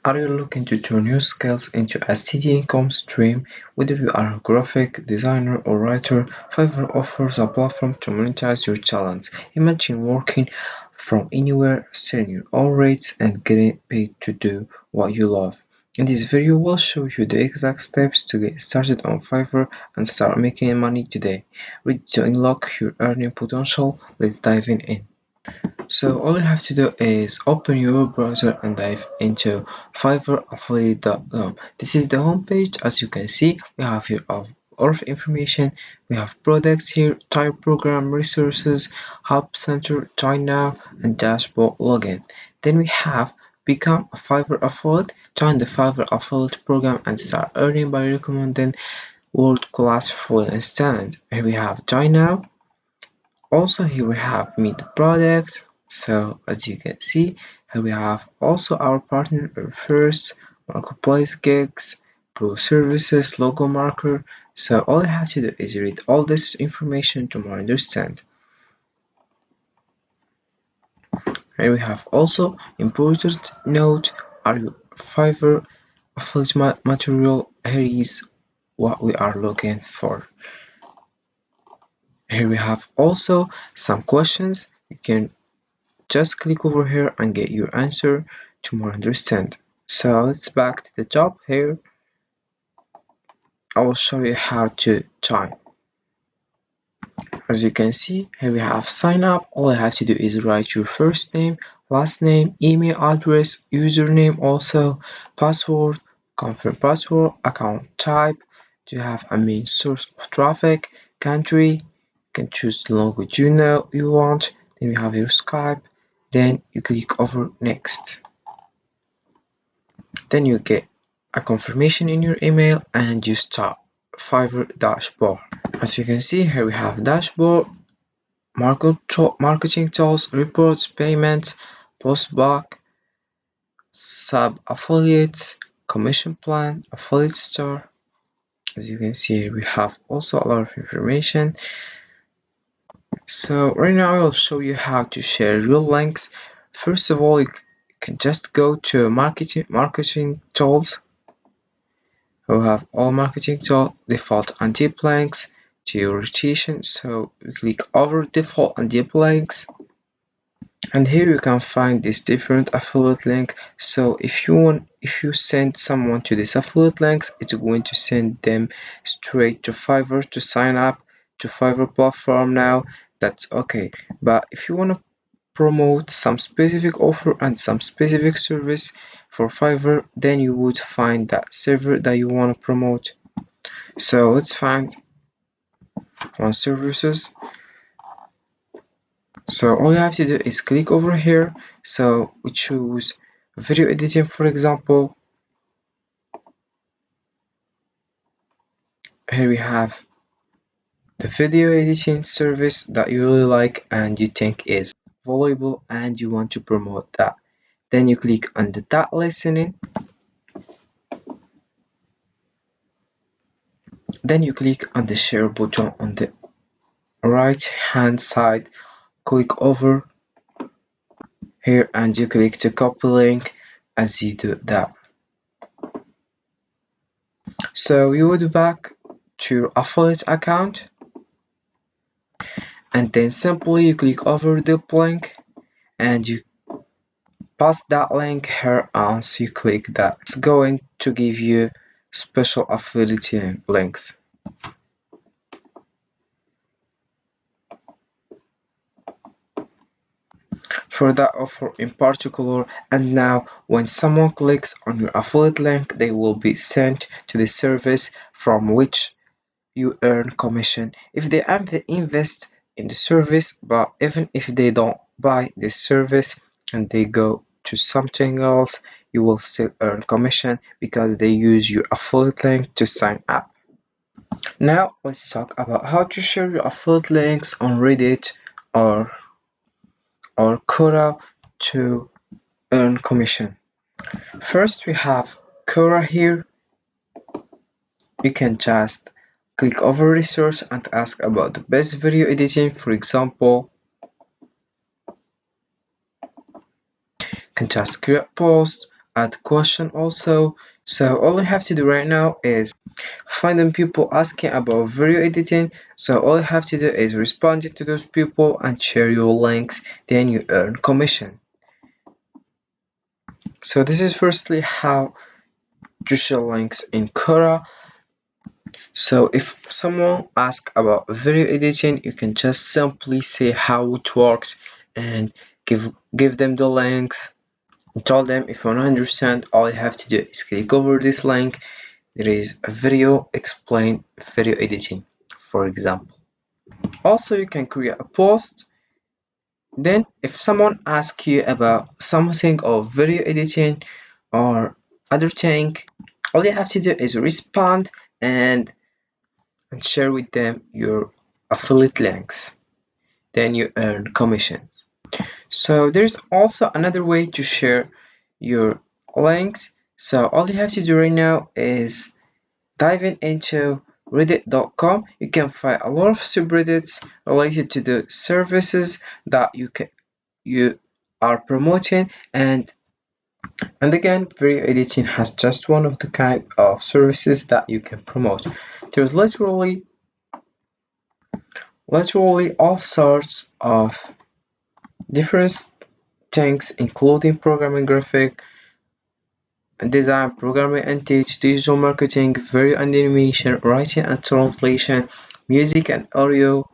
Are you looking to turn your skills into a steady income stream? Whether you are a graphic designer or writer, Fiverr offers a platform to monetize your talents. Imagine working from anywhere, selling your own rates, and getting paid to do what you love. In this video, we'll show you the exact steps to get started on Fiverr and start making money today. Ready to unlock your earning potential? Let's dive in. So all you have to do is open your browser and dive into fiverraffiliate.com. This is the homepage. As you can see, we have here a lot of information. We have products here, type program, resources, help center, join now, and dashboard login. Then we have become a Fiverr affiliate, join the Fiverr affiliate program and start earning by recommending world-class freelance talent. Here we have join now. Also here we have meet the product. So as you can see, here we have also our partner first, marketplace gigs, pro services, logo marker. So all you have to do is read all this information to more understand. And we have also important note, are you Fiverr affiliate material? Here is what we are looking for. Here we have also some questions. You can just click over here and get your answer to more understand. So let's back to the top here. I will show you how to join. As you can see, here we have sign up. All I have to do is write your first name, last name, email address, username, also password, confirm password, account type. Do you have a main source of traffic, country? You can choose the language you want. Then you have your Skype. Then you click over next. Then you get a confirmation in your email and you start Fiverr dashboard. As you can see, here we have dashboard, marketing tools, reports, payments, postback, sub affiliates, commission plan, affiliate store. As you can see, we have also a lot of information. So right now I will show you how to share your links. First of all, you can just go to marketing tools. We have all marketing tools, default and deep links, geo rotation. So you click over default and deep links, and here you can find this different affiliate link. So if you send someone to this affiliate links, it's going to send them straight to Fiverr to sign up to Fiverr platform now. That's okay. But if you want to promote some specific offer and some specific service for Fiverr, then you would find that server that you want to promote. So let's find one services. So all you have to do is click over here. So we choose video editing, for example. Here we have the video editing service that you really like and you think is valuable and you want to promote that. Then you click on the that listening. Then you click on the share button on the right hand side. Click over here and you click to copy link as you do that. So you would back to your affiliate account and then simply you click over the link and you pass that link here. Once you click that, it's going to give you special affiliate links. For that offer in particular, and now when someone clicks on your affiliate link, they will be sent to the service from which you earn commission if they invest in the service. But even if they don't buy this service and they go to something else, you will still earn commission because they use your affiliate link to sign up. Now let's talk about how to share your affiliate links on Reddit or Quora to earn commission. First we have Quora here. You can just click over resource and ask about the best video editing. For example, you can just create a post add question also. So all you have to do right now is find them people asking about video editing. So all you have to do is respond to those people and share your links, then you earn commission. So this is firstly how to share links in Quora. So if someone asks about video editing, you can just simply say how it works and give them the links and tell them if you want to understand, all you have to do is click over this link. There is a video explain video editing, for example. Also, you can create a post. Then if someone asks you about something of video editing or other thing, all you have to do is respond and share with them your affiliate links. Then you earn commissions. So there's also another way to share your links. So all you have to do right now is diving into reddit.com. You can find a lot of subreddits related to the services that you are promoting, and again, video editing has just one of the kind of services that you can promote. There's literally all sorts of different things, including programming, graphic design, programming and teach, digital marketing, video and animation, writing and translation, music and audio,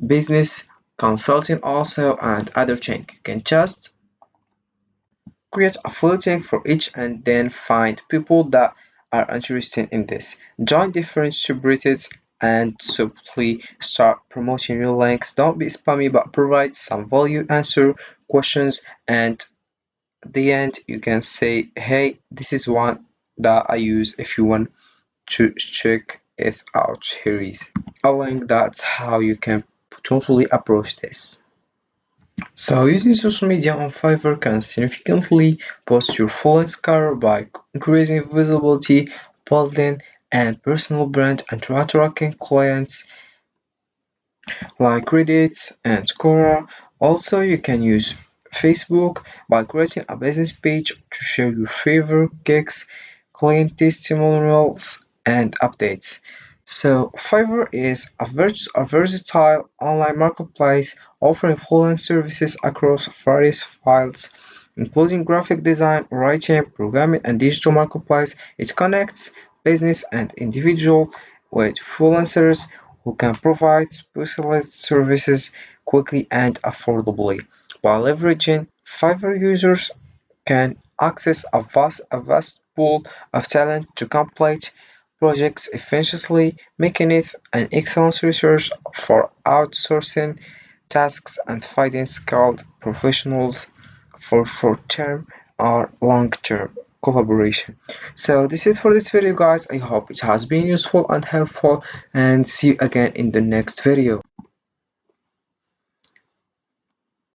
business consulting also, and other things. You can just create a full link for each and then find people that are interested in this. Join different subreddits and simply start promoting your links. Don't be spammy but provide some value, answer questions, and at the end you can say, hey, this is one that I use if you want to check it out. Here is a link. That's how you can potentially approach this. So using social media on Fiverr can significantly boost your following career by increasing visibility, building and personal brand, and attracting clients like Reddit and Quora. Also, you can use Facebook by creating a business page to share your favorite gigs, client testimonials, and updates. So, Fiverr is a versatile online marketplace offering freelance services across various fields, including graphic design, writing, programming, and digital marketplace. It connects business and individual with freelancers who can provide specialized services quickly and affordably. While leveraging Fiverr, users can access a vast pool of talent to complete projects efficiently, making it an excellent resource for outsourcing tasks and finding skilled professionals for short-term or long-term collaboration. So this is for this video, guys. I hope it has been useful and helpful, and see you again in the next video.